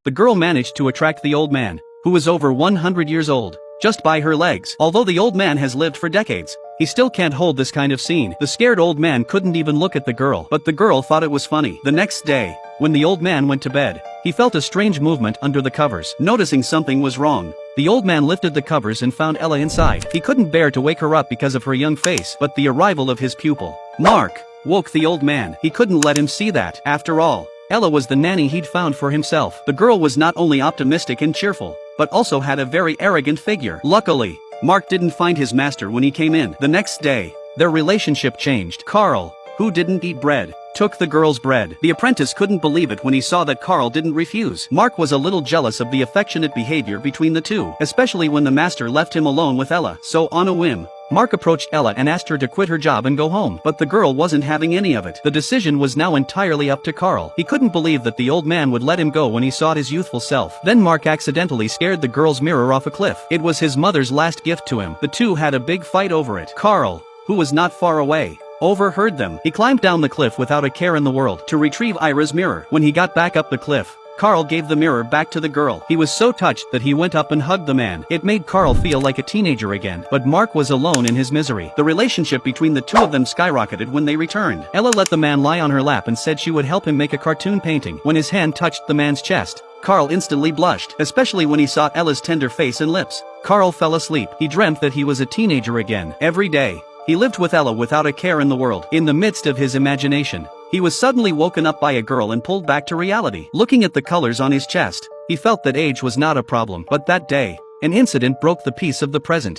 the girl managed to attract the old man, who was over 100 years old, just by her legs. Although the old man has lived for decades, he still can't hold this kind of scene. The scared old man couldn't even look at the girl, but the girl thought it was funny. The next day, when the old man went to bed, he felt a strange movement under the covers. Noticing something was wrong, the old man lifted the covers and found Ella inside. He couldn't bear to wake her up because of her young face, but the arrival of his pupil, Mark, woke the old man. He couldn't let him see that. After all, Ella was the nanny he'd found for himself. The girl was not only optimistic and cheerful, but also had a very arrogant figure. Luckily, Mark didn't find his master when he came in. The next day, their relationship changed. Carl, who didn't eat bread, took the girl's bread. The apprentice couldn't believe it when he saw that Carl didn't refuse. Mark was a little jealous of the affectionate behavior between the two, especially when the master left him alone with Ella. So on a whim, Mark approached Ella and asked her to quit her job and go home. But the girl wasn't having any of it. The decision was now entirely up to Carl. He couldn't believe that the old man would let him go when he saw his youthful self. Then Mark accidentally scared the girl's mirror off a cliff. It was his mother's last gift to him. The two had a big fight over it. Carl, who was not far away, overheard them. He climbed down the cliff without a care in the world to retrieve Ira's mirror. When he got back up the cliff, Carl gave the mirror back to the girl. He was so touched that he went up and hugged the man. It made Carl feel like a teenager again, but Mark was alone in his misery. The relationship between the two of them skyrocketed when they returned. Ella let the man lie on her lap and said she would help him make a cartoon painting. When his hand touched the man's chest, Carl instantly blushed, especially when he saw Ella's tender face and lips. Carl fell asleep. He dreamt that he was a teenager again. Every day, he lived with Ella without a care in the world. In the midst of his imagination, he was suddenly woken up by a girl and pulled back to reality. Looking at the colors on his chest, he felt that age was not a problem. But that day, an incident broke the peace of the present.